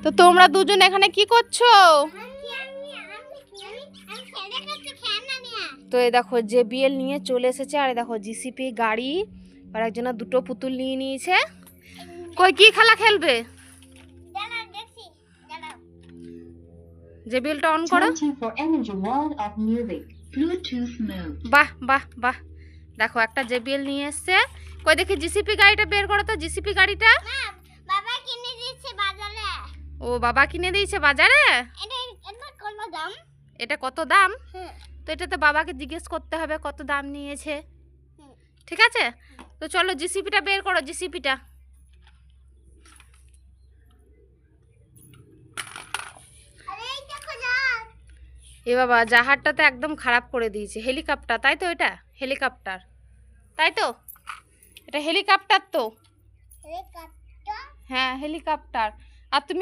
তো তোমরা দুজন এখানে কি করছো? তো এই দেখো জেবিএল নিয়ে চলে এসেছে, আর দেখো জিসিপি গাড়ি, আর একজনা দুটো পুতুল নিয়ে নিয়েছে। কই কি খেলা খেলবে? জেবিএলটা অন করো। বাহ বাহ বাহ, দেখো একটা জেবিএল নিয়ে এসছে। কই দেখি জিসিপি গাড়িটা বের করো তো, জিসিপি গাড়িটা। বাবা কিনে দিয়েছে বাজারে। ও বাবা কিনে দিয়েছে বাজারে। এটা কত দাম? এটা কত দাম? তো এটা তো বাবাকে জিজ্ঞেস করতে হবে কত দাম নিয়েছে। ঠিক আছে, তো চলো জিসিপিটা বের করো, জিসিপিটা। এ বাবা, জাহাজটা তো একদম খারাপ করে দিয়েছে। হেলিকপ্টার তাই তো? এটা হেলিকপ্টার তাই তো? এটা হেলিকপ্টার তো? হ্যাঁ হেলিকপ্টার। আর তুমি